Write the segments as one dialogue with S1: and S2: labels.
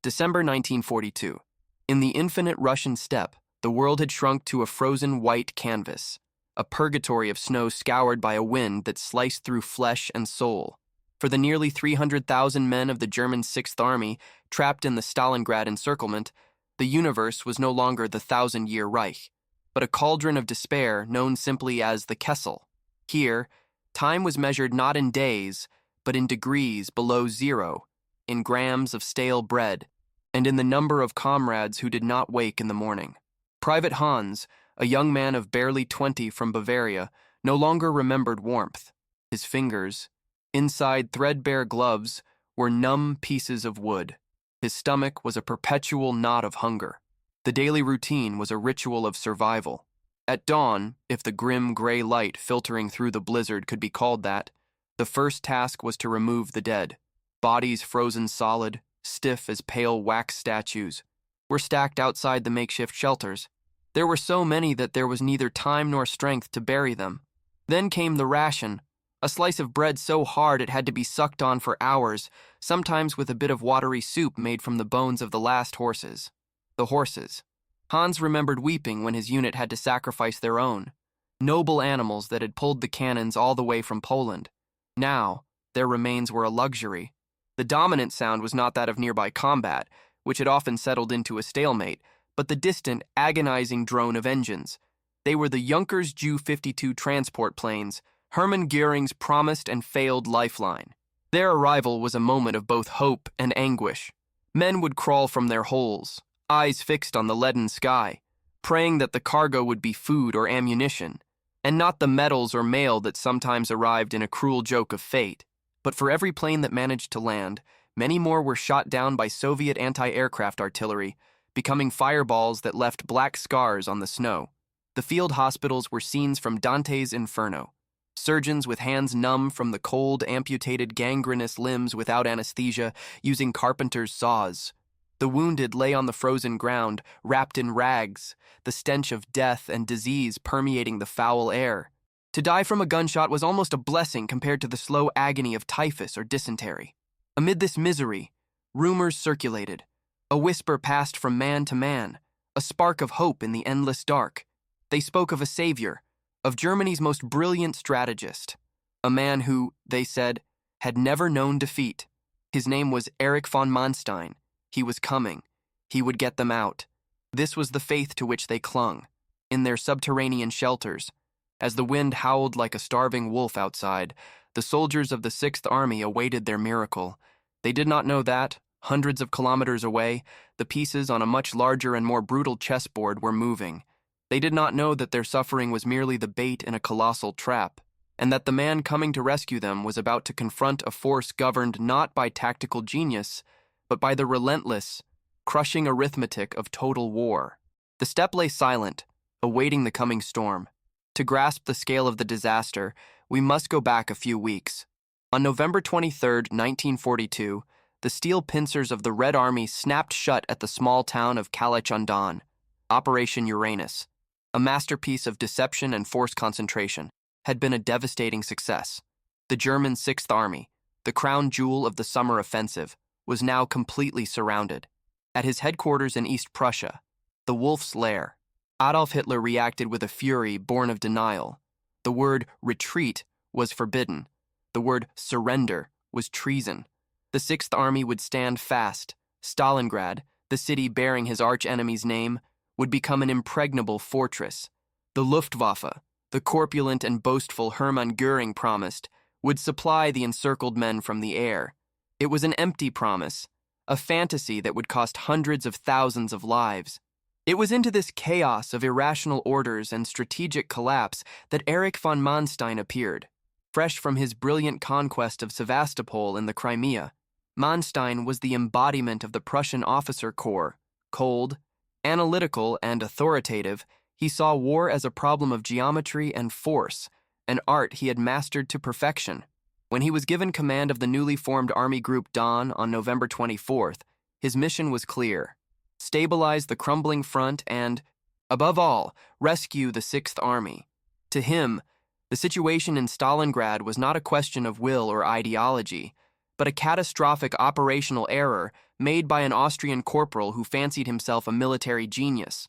S1: December 1942. In the infinite Russian steppe, the world had shrunk to a frozen white canvas, a purgatory of snow scoured by a wind that sliced through flesh and soul. For the nearly 300,000 men of the German Sixth Army trapped in the Stalingrad encirclement, the universe was no longer the thousand-year Reich, but a cauldron of despair known simply as the Kessel. Here, time was measured not in days, but in degrees below zero, in grams of stale bread, and in the number of comrades who did not wake in the morning. Private Hans, a young man of barely 20 from Bavaria, no longer remembered warmth. His fingers, inside threadbare gloves, were numb pieces of wood. His stomach was a perpetual knot of hunger. The daily routine was a ritual of survival. At dawn, if the grim gray light filtering through the blizzard could be called that, the first task was to remove the dead. Bodies frozen solid, stiff as pale wax statues, were stacked outside the makeshift shelters. There were so many that there was neither time nor strength to bury them. Then came the ration, a slice of bread so hard it had to be sucked on for hours, sometimes with a bit of watery soup made from the bones of the last horses. The horses. Hans remembered weeping when his unit had to sacrifice their own. Noble animals that had pulled the cannons all the way from Poland. Now, their remains were a luxury. The dominant sound was not that of nearby combat, which had often settled into a stalemate, but the distant, agonizing drone of engines. They were the Junkers Ju-52 transport planes, Hermann Göring's promised and failed lifeline. Their arrival was a moment of both hope and anguish. Men would crawl from their holes, eyes fixed on the leaden sky, praying that the cargo would be food or ammunition, and not the metals or mail that sometimes arrived in a cruel joke of fate. But for every plane that managed to land, many more were shot down by Soviet anti-aircraft artillery, becoming fireballs that left black scars on the snow. The field hospitals were scenes from Dante's Inferno. Surgeons with hands numb from the cold, amputated, gangrenous limbs without anesthesia, using carpenter's saws. The wounded lay on the frozen ground, wrapped in rags, the stench of death and disease permeating the foul air. To die from a gunshot was almost a blessing compared to the slow agony of typhus or dysentery. Amid this misery, rumors circulated. A whisper passed from man to man, a spark of hope in the endless dark. They spoke of a savior, of Germany's most brilliant strategist, a man who, they said, had never known defeat. His name was Erich von Manstein. He was coming. He would get them out. This was the faith to which they clung, in their subterranean shelters. As the wind howled like a starving wolf outside, the soldiers of the Sixth Army awaited their miracle. They did not know that, hundreds of kilometers away, the pieces on a much larger and more brutal chessboard were moving. They did not know that their suffering was merely the bait in a colossal trap, and that the man coming to rescue them was about to confront a force governed not by tactical genius, but by the relentless, crushing arithmetic of total war. The steppe lay silent, awaiting the coming storm. To grasp the scale of the disaster, we must go back a few weeks. On November 23, 1942, the steel pincers of the Red Army snapped shut at the small town of Kalach-on-Don. Operation Uranus, a masterpiece of deception and force concentration, had been a devastating success. The German Sixth Army, the crown jewel of the summer offensive, was now completely surrounded. At his headquarters in East Prussia, the Wolf's Lair, Adolf Hitler reacted with a fury born of denial. The word retreat was forbidden. The word surrender was treason. The Sixth Army would stand fast. Stalingrad, the city bearing his arch-enemy's name, would become an impregnable fortress. The Luftwaffe, the corpulent and boastful Hermann Göring promised, would supply the encircled men from the air. It was an empty promise, a fantasy that would cost hundreds of thousands of lives. It was into this chaos of irrational orders and strategic collapse that Erich von Manstein appeared. Fresh from his brilliant conquest of Sevastopol in the Crimea, Manstein was the embodiment of the Prussian officer corps. Cold, analytical, and authoritative, he saw war as a problem of geometry and force, an art he had mastered to perfection. When he was given command of the newly formed Army Group Don on November 24th, his mission was clear: stabilize the crumbling front and, above all, rescue the Sixth Army. To him, the situation in Stalingrad was not a question of will or ideology, but a catastrophic operational error made by an Austrian corporal who fancied himself a military genius.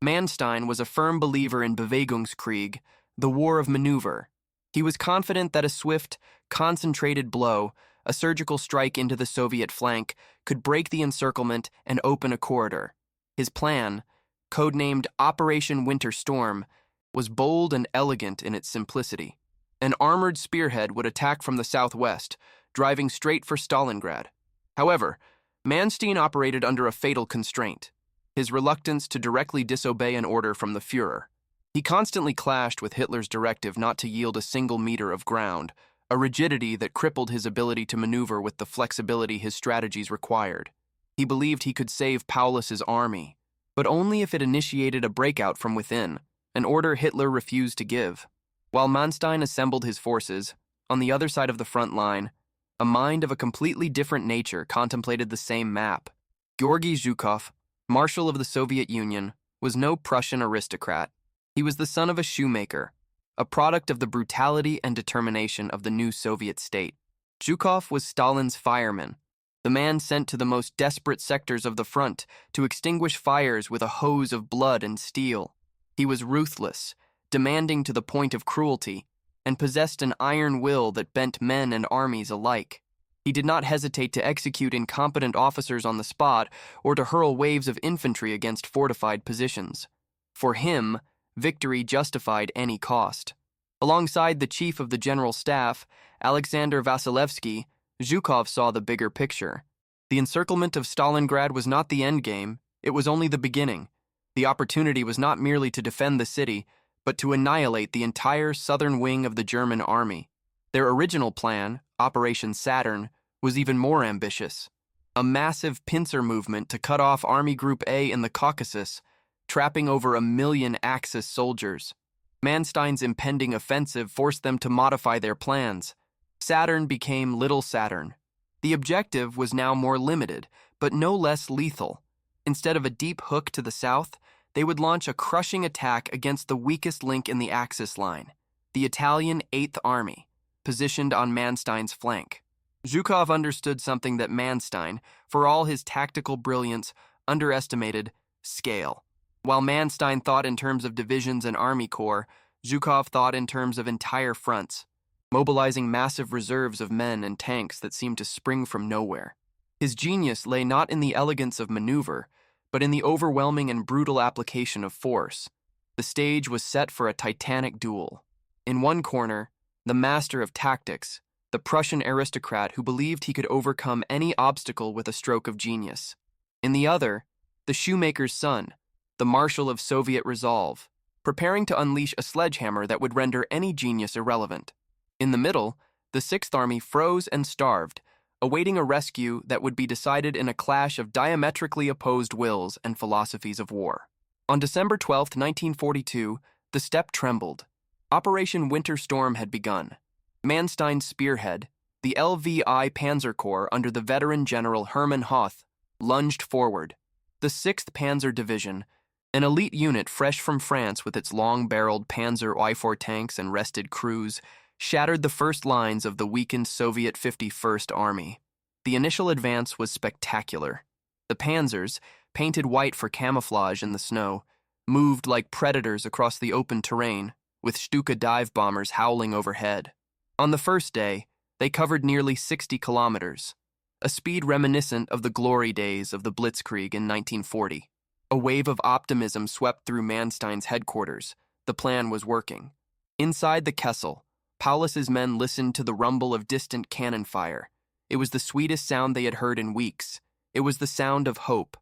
S1: Manstein was a firm believer in Bewegungskrieg, the war of maneuver. He was confident that a swift, concentrated blow, a surgical strike into the Soviet flank, could break the encirclement and open a corridor. His plan, codenamed Operation Winter Storm, was bold and elegant in its simplicity. An armored spearhead would attack from the southwest, driving straight for Stalingrad. However, Manstein operated under a fatal constraint: his reluctance to directly disobey an order from the Führer. He constantly clashed with Hitler's directive not to yield a single meter of ground, a rigidity that crippled his ability to maneuver with the flexibility his strategies required. He believed he could save Paulus's army, but only if it initiated a breakout from within, an order Hitler refused to give. While Manstein assembled his forces, on the other side of the front line, a mind of a completely different nature contemplated the same map. Georgy Zhukov, Marshal of the Soviet Union, was no Prussian aristocrat. He was the son of a shoemaker, a product of the brutality and determination of the new Soviet state. Zhukov was Stalin's fireman, the man sent to the most desperate sectors of the front to extinguish fires with a hose of blood and steel. He was ruthless, demanding to the point of cruelty, and possessed an iron will that bent men and armies alike. He did not hesitate to execute incompetent officers on the spot or to hurl waves of infantry against fortified positions. For him, victory justified any cost. Alongside the chief of the general staff, Alexander Vasilevsky, Zhukov saw the bigger picture. The encirclement of Stalingrad was not the endgame, it was only the beginning. The opportunity was not merely to defend the city, but to annihilate the entire southern wing of the German army. Their original plan, Operation Saturn, was even more ambitious. A massive pincer movement to cut off Army Group A in the Caucasus, trapping over 1 million Axis soldiers. Manstein's impending offensive forced them to modify their plans. Saturn became Little Saturn. The objective was now more limited, but no less lethal. Instead of a deep hook to the south, they would launch a crushing attack against the weakest link in the Axis line, the Italian 8th Army, positioned on Manstein's flank. Zhukov understood something that Manstein, for all his tactical brilliance, underestimated: scale. While Manstein thought in terms of divisions and army corps, Zhukov thought in terms of entire fronts, mobilizing massive reserves of men and tanks that seemed to spring from nowhere. His genius lay not in the elegance of maneuver, but in the overwhelming and brutal application of force. The stage was set for a titanic duel. In one corner, the master of tactics, the Prussian aristocrat who believed he could overcome any obstacle with a stroke of genius. In the other, the shoemaker's son, the marshal of Soviet resolve, preparing to unleash a sledgehammer that would render any genius irrelevant. In the middle, the 6th Army froze and starved, awaiting a rescue that would be decided in a clash of diametrically opposed wills and philosophies of war. On December 12, 1942, the steppe trembled. Operation Winter Storm had begun. Manstein's spearhead, the LVI Panzer Corps under the veteran General Hermann Hoth, lunged forward. The 6th Panzer Division, an elite unit fresh from France with its long-barreled Panzer I-4 tanks and rested crews, shattered the first lines of the weakened Soviet 51st Army. The initial advance was spectacular. The panzers, painted white for camouflage in the snow, moved like predators across the open terrain, with Stuka dive bombers howling overhead. On the first day, they covered nearly 60 kilometers, a speed reminiscent of the glory days of the Blitzkrieg in 1940. A wave of optimism swept through Manstein's headquarters. The plan was working. Inside the Kessel, Paulus's men listened to the rumble of distant cannon fire. It was the sweetest sound they had heard in weeks. It was the sound of hope.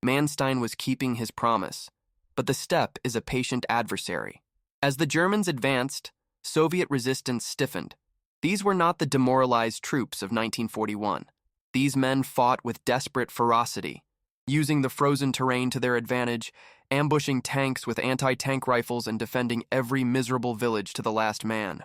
S1: Manstein was keeping his promise. But the steppe is a patient adversary. As the Germans advanced, Soviet resistance stiffened. These were not the demoralized troops of 1941. These men fought with desperate ferocity, using the frozen terrain to their advantage, ambushing tanks with anti-tank rifles and defending every miserable village to the last man.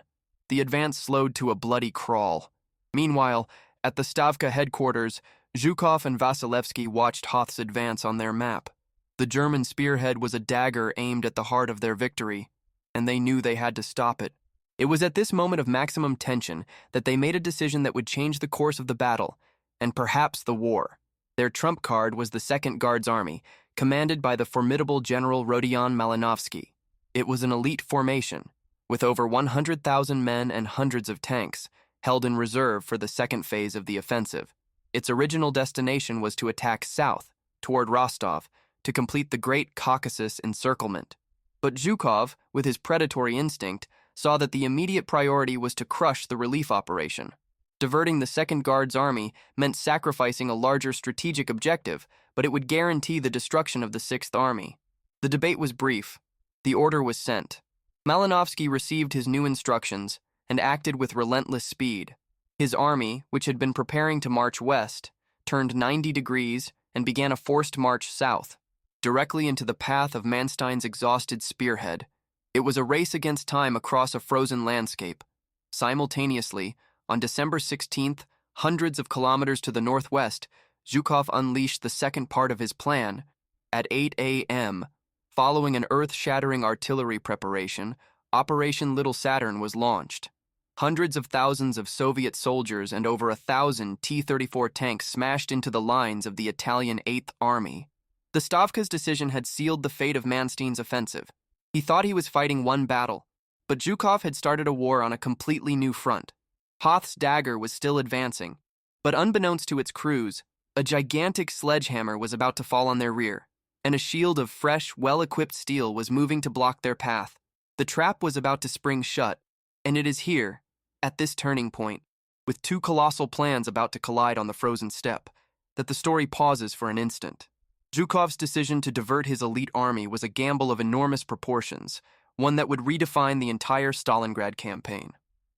S1: The advance slowed to a bloody crawl. Meanwhile, at the Stavka headquarters, Zhukov and Vasilevsky watched Hoth's advance on their map. The German spearhead was a dagger aimed at the heart of their victory, and they knew they had to stop it. It was at this moment of maximum tension that they made a decision that would change the course of the battle, and perhaps the war. Their trump card was the Second Guards Army, commanded by the formidable General Rodion Malinovsky. It was an elite formation, with over 100,000 men and hundreds of tanks, held in reserve for the second phase of the offensive. Its original destination was to attack south, toward Rostov, to complete the Great Caucasus encirclement. But Zhukov, with his predatory instinct, saw that the immediate priority was to crush the relief operation. Diverting the Second Guards Army meant sacrificing a larger strategic objective, but it would guarantee the destruction of the Sixth Army. The debate was brief. The order was sent. Malinovsky received his new instructions and acted with relentless speed. His army, which had been preparing to march west, turned 90 degrees and began a forced march south, directly into the path of Manstein's exhausted spearhead. It was a race against time across a frozen landscape. Simultaneously, on December 16th, hundreds of kilometers to the northwest, Zhukov unleashed the second part of his plan. At 8 a.m., following an earth-shattering artillery preparation, Operation Little Saturn was launched. Hundreds of thousands of Soviet soldiers and over 1,000 T-34 tanks smashed into the lines of the Italian Eighth Army. The Stavka's decision had sealed the fate of Manstein's offensive. He thought he was fighting one battle, but Zhukov had started a war on a completely new front. Hoth's dagger was still advancing, but unbeknownst to its crews, a gigantic sledgehammer was about to fall on their rear, and a shield of fresh, well-equipped steel was moving to block their path. The trap was about to spring shut, and it is here, at this turning point, with two colossal plans about to collide on the frozen steppe, that the story pauses for an instant. Zhukov's decision to divert his elite army was a gamble of enormous proportions, one that would redefine the entire Stalingrad campaign.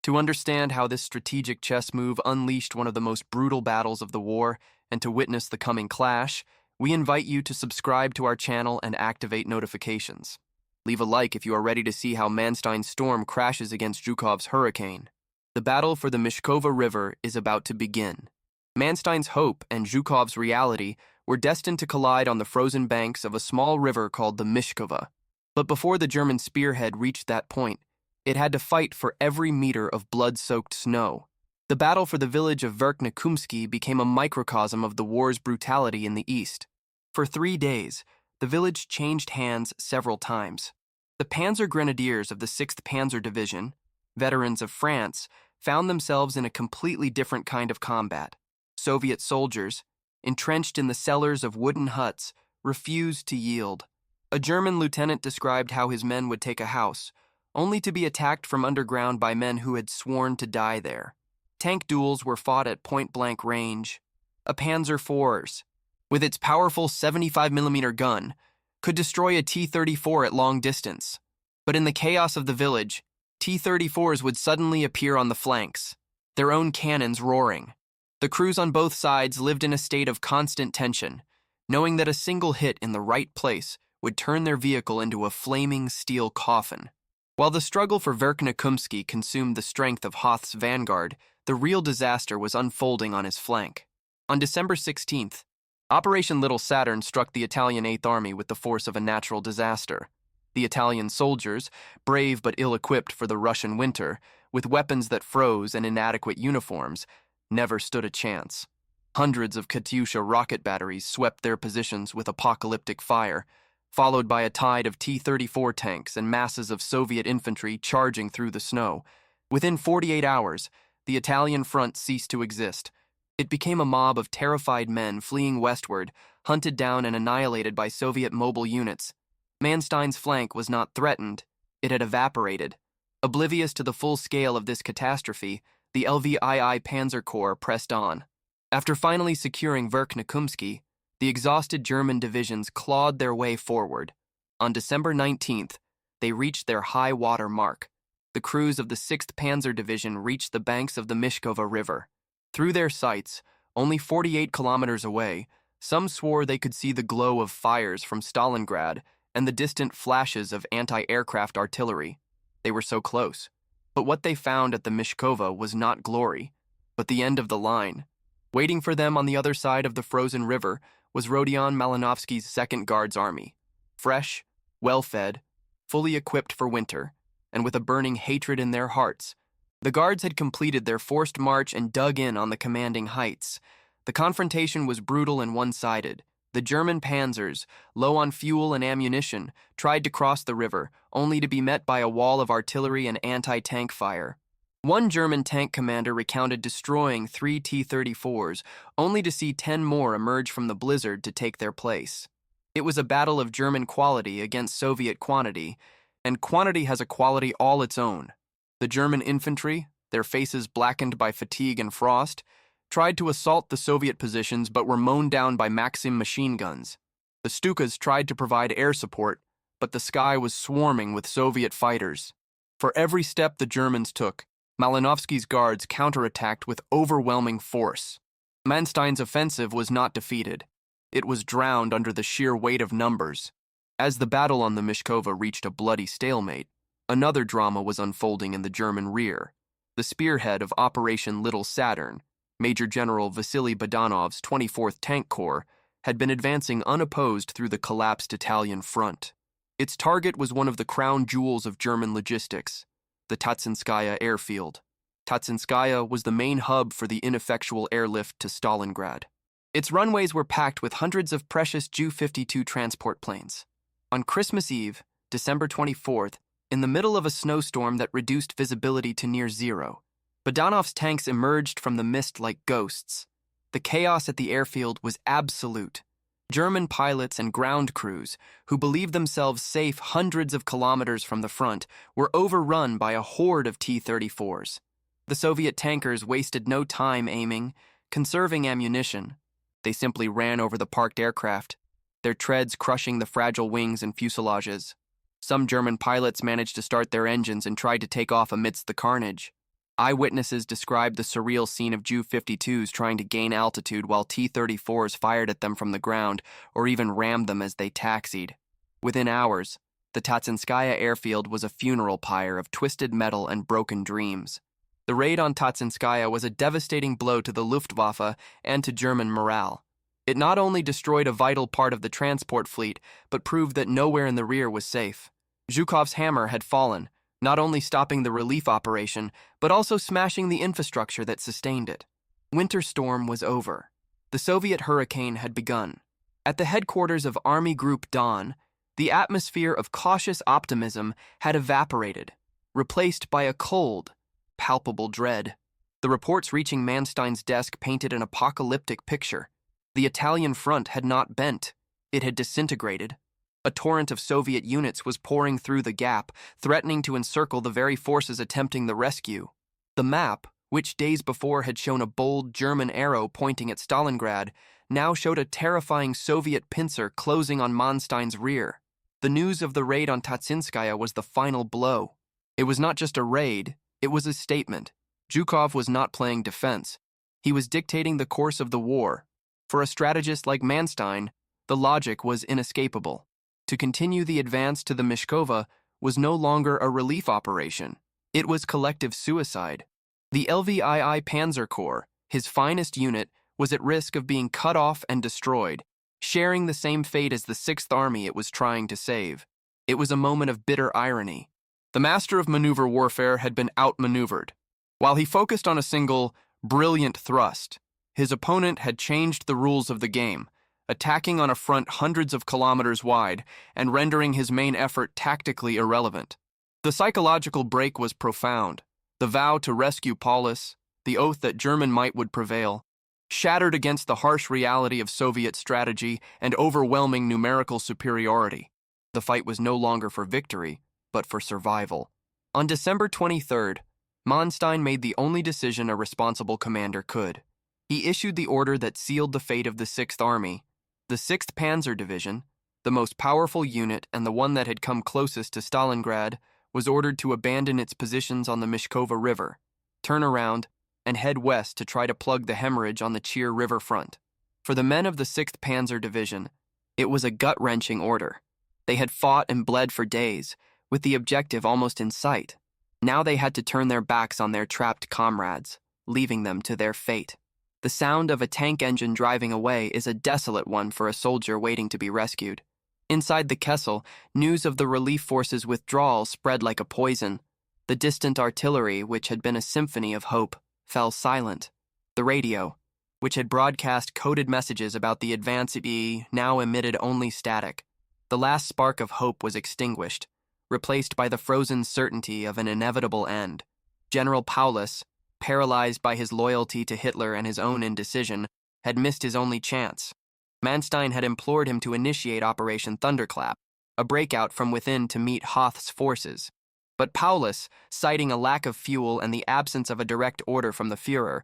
S1: To understand how this strategic chess move unleashed one of the most brutal battles of the war and to witness the coming clash, we invite you to subscribe to our channel and activate notifications. Leave a like if you are ready to see how Manstein's storm crashes against Zhukov's hurricane. The battle for the Mishkova River is about to begin. Manstein's hope and Zhukov's reality were destined to collide on the frozen banks of a small river called the Mishkova. But before the German spearhead reached that point, it had to fight for every meter of blood-soaked snow. The battle for the village of Verkhnekunsky became a microcosm of the war's brutality in the east. For 3 days, the village changed hands several times. The Panzer Grenadiers of the 6th Panzer Division, veterans of France, found themselves in a completely different kind of combat. Soviet soldiers, entrenched in the cellars of wooden huts, refused to yield. A German lieutenant described how his men would take a house, only to be attacked from underground by men who had sworn to die there. Tank duels were fought at point-blank range. A Panzer IV, with its powerful 75mm gun, could destroy a T-34 at long distance. But in the chaos of the village, T-34s would suddenly appear on the flanks, their own cannons roaring. The crews on both sides lived in a state of constant tension, knowing that a single hit in the right place would turn their vehicle into a flaming steel coffin. While the struggle for Verkhnekunsky consumed the strength of Hoth's vanguard, the real disaster was unfolding on his flank. On December 16th, Operation Little Saturn struck the Italian Eighth Army with the force of a natural disaster. The Italian soldiers, brave but ill-equipped for the Russian winter, with weapons that froze and inadequate uniforms, never stood a chance. Hundreds of Katyusha rocket batteries swept their positions with apocalyptic fire, followed by a tide of T-34 tanks and masses of Soviet infantry charging through the snow. Within 48 hours, the Italian front ceased to exist. It became a mob of terrified men fleeing westward, hunted down and annihilated by Soviet mobile units. Manstein's flank was not threatened, it had evaporated. Oblivious to the full scale of this catastrophe, the LVII Panzer Corps pressed on. After finally securing Verkhnekunsky, the exhausted German divisions clawed their way forward. On December 19th, they reached their high water mark. The crews of the 6th Panzer Division reached the banks of the Mishkova River. Through their sights, only 48 kilometers away, some swore they could see the glow of fires from Stalingrad and the distant flashes of anti-aircraft artillery. They were so close. But what they found at the Mishkova was not glory, but the end of the line. Waiting for them on the other side of the frozen river was Rodion Malinovsky's Second Guards Army. Fresh, well-fed, fully equipped for winter, and with a burning hatred in their hearts, the Guards had completed their forced march and dug in on the commanding heights. The confrontation was brutal and one-sided. The German panzers, low on fuel and ammunition, tried to cross the river, only to be met by a wall of artillery and anti-tank fire. One German tank commander recounted destroying 3 T-34s, only to see 10 more emerge from the blizzard to take their place. It was a battle of German quality against Soviet quantity, and quantity has a quality all its own. The German infantry, their faces blackened by fatigue and frost, tried to assault the Soviet positions but were mown down by Maxim machine guns. The Stukas tried to provide air support, but the sky was swarming with Soviet fighters. For every step the Germans took, Malinovsky's guards counterattacked with overwhelming force. Manstein's offensive was not defeated. It was drowned under the sheer weight of numbers. As the battle on the Mishkova reached a bloody stalemate, another drama was unfolding in the German rear. The spearhead of Operation Little Saturn, Major General Vasily Bogdanov's 24th Tank Corps, had been advancing unopposed through the collapsed Italian front. Its target was one of the crown jewels of German logistics, the Tatsinskaya airfield. Tatsinskaya was the main hub for the ineffectual airlift to Stalingrad. Its runways were packed with hundreds of precious Ju-52 transport planes. On Christmas Eve, December 24th, in the middle of a snowstorm that reduced visibility to near zero, Bogdanov's tanks emerged from the mist like ghosts. The chaos at the airfield was absolute. German pilots and ground crews, who believed themselves safe hundreds of kilometers from the front, were overrun by a horde of T-34s. The Soviet tankers wasted no time aiming, conserving ammunition. They simply ran over the parked aircraft, their treads crushing the fragile wings and fuselages. Some German pilots managed to start their engines and tried to take off amidst the carnage. Eyewitnesses described the surreal scene of Ju-52s trying to gain altitude while T-34s fired at them from the ground or even rammed them as they taxied. Within hours, the Tatsinskaya airfield was a funeral pyre of twisted metal and broken dreams. The raid on Tatsinskaya was a devastating blow to the Luftwaffe and to German morale. It not only destroyed a vital part of the transport fleet, but proved that nowhere in the rear was safe. Zhukov's hammer had fallen, not only stopping the relief operation, but also smashing the infrastructure that sustained it. Winter storm was over. The Soviet hurricane had begun. At the headquarters of Army Group Don, the atmosphere of cautious optimism had evaporated, replaced by a cold, palpable dread. The reports reaching Manstein's desk painted an apocalyptic picture. The Italian front had not bent. It had disintegrated. A torrent of Soviet units was pouring through the gap, threatening to encircle the very forces attempting the rescue. The map, which days before had shown a bold German arrow pointing at Stalingrad, now showed a terrifying Soviet pincer closing on Manstein's rear. The news of the raid on Tatsinskaya was the final blow. It was not just a raid, it was a statement. Zhukov was not playing defense. He was dictating the course of the war. For a strategist like Manstein, the logic was inescapable. To continue the advance to the Mishkova was no longer a relief operation. It was collective suicide. The LVII Panzer Corps, his finest unit, was at risk of being cut off and destroyed, sharing the same fate as the 6th Army it was trying to save. It was a moment of bitter irony. The master of maneuver warfare had been outmaneuvered. While he focused on a single, brilliant thrust, his opponent had changed the rules of the game, attacking on a front hundreds of kilometers wide and rendering his main effort tactically irrelevant. The psychological break was profound. The vow to rescue Paulus, the oath that German might would prevail, shattered against the harsh reality of Soviet strategy and overwhelming numerical superiority. The fight was no longer for victory, but for survival. On December 23rd, Manstein made the only decision a responsible commander could. He issued the order that sealed the fate of the 6th Army. The 6th Panzer Division, the most powerful unit and the one that had come closest to Stalingrad, was ordered to abandon its positions on the Mishkova River, turn around, and head west to try to plug the hemorrhage on the Chir River front. For the men of the 6th Panzer Division, it was a gut-wrenching order. They had fought and bled for days, with the objective almost in sight. Now they had to turn their backs on their trapped comrades, leaving them to their fate. The sound of a tank engine driving away is a desolate one for a soldier waiting to be rescued. Inside the Kessel, news of the relief forces' withdrawal spread like a poison. The distant artillery, which had been a symphony of hope, fell silent. The radio, which had broadcast coded messages about the advance now emitted only static. The last spark of hope was extinguished, replaced by the frozen certainty of an inevitable end. General Paulus, paralyzed by his loyalty to Hitler and his own indecision, had missed his only chance. Manstein had implored him to initiate Operation Thunderclap, a breakout from within to meet Hoth's forces. But Paulus, citing a lack of fuel and the absence of a direct order from the Führer,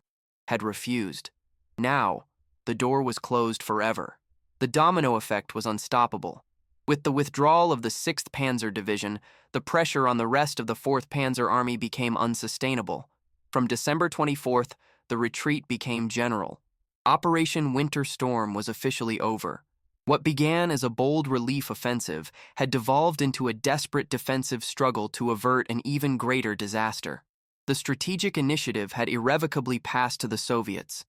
S1: had refused. Now, the door was closed forever. The domino effect was unstoppable. With the withdrawal of the 6th Panzer Division, the pressure on the rest of the 4th Panzer Army became unsustainable. From December 24th, the retreat became general. Operation Winter Storm was officially over. What began as a bold relief offensive had devolved into a desperate defensive struggle to avert an even greater disaster. The strategic initiative had irrevocably passed to the Soviets.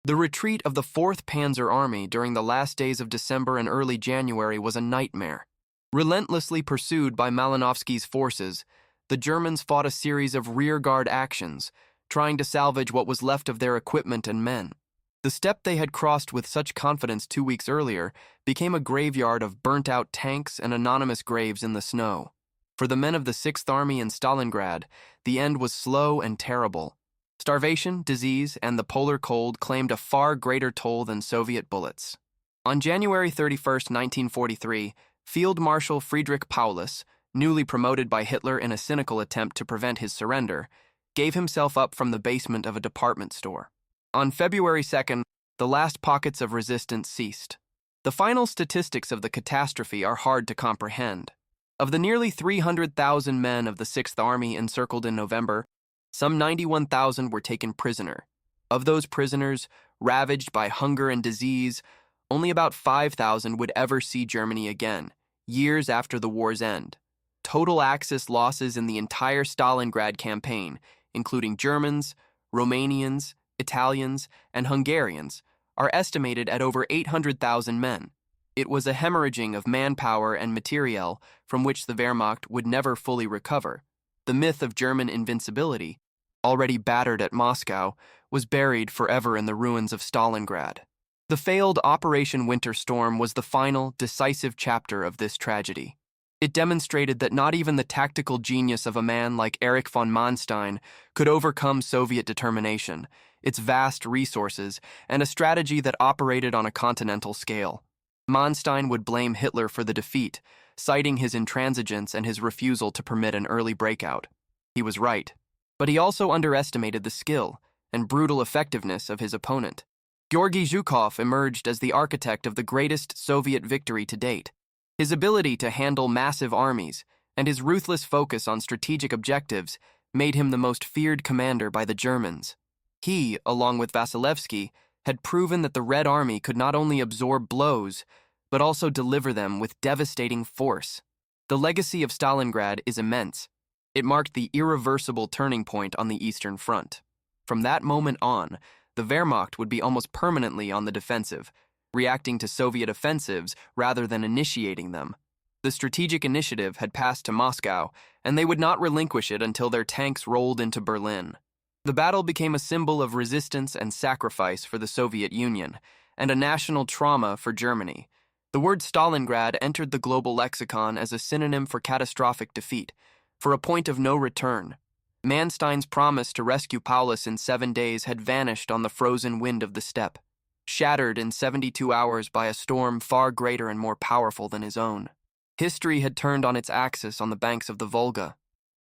S1: The retreat of the 4th Panzer Army during the last days of December and early January was a nightmare. Relentlessly pursued by Malinovsky's forces, the Germans fought a series of rearguard actions, trying to salvage what was left of their equipment and men. The steppe they had crossed with such confidence 2 weeks earlier became a graveyard of burnt-out tanks and anonymous graves in the snow. For the men of the 6th Army in Stalingrad, the end was slow and terrible. Starvation, disease, and the polar cold claimed a far greater toll than Soviet bullets. On January 31, 1943, Field Marshal Friedrich Paulus, newly promoted by Hitler in a cynical attempt to prevent his surrender, gave himself up from the basement of a department store. On February 2nd, the last pockets of resistance ceased. The final statistics of the catastrophe are hard to comprehend. Of the nearly 300,000 men of the 6th Army encircled in November, some 91,000 were taken prisoner. Of those prisoners, ravaged by hunger and disease, only about 5,000 would ever see Germany again, years after the war's end. Total Axis losses in the entire Stalingrad campaign, including Germans, Romanians, Italians, and Hungarians, are estimated at over 800,000 men. It was a hemorrhaging of manpower and materiel from which the Wehrmacht would never fully recover. The myth of German invincibility, already battered at Moscow, was buried forever in the ruins of Stalingrad. The failed Operation Winter Storm was the final, decisive chapter of this tragedy. It demonstrated that not even the tactical genius of a man like Erich von Manstein could overcome Soviet determination, its vast resources, and a strategy that operated on a continental scale. Manstein would blame Hitler for the defeat, citing his intransigence and his refusal to permit an early breakout. He was right, but he also underestimated the skill and brutal effectiveness of his opponent. Georgy Zhukov emerged as the architect of the greatest Soviet victory to date. His ability to handle massive armies and his ruthless focus on strategic objectives made him the most feared commander by the Germans. He, along with Vasilevsky, had proven that the Red Army could not only absorb blows, but also deliver them with devastating force. The legacy of Stalingrad is immense. It marked the irreversible turning point on the Eastern Front. From that moment on, the Wehrmacht would be almost permanently on the defensive, reacting to Soviet offensives rather than initiating them. The strategic initiative had passed to Moscow, and they would not relinquish it until their tanks rolled into Berlin. The battle became a symbol of resistance and sacrifice for the Soviet Union, and a national trauma for Germany. The word Stalingrad entered the global lexicon as a synonym for catastrophic defeat, for a point of no return. Manstein's promise to rescue Paulus in 7 days had vanished on the frozen wind of the steppe, shattered in 72 hours by a storm far greater and more powerful than his own. History had turned on its axis on the banks of the Volga.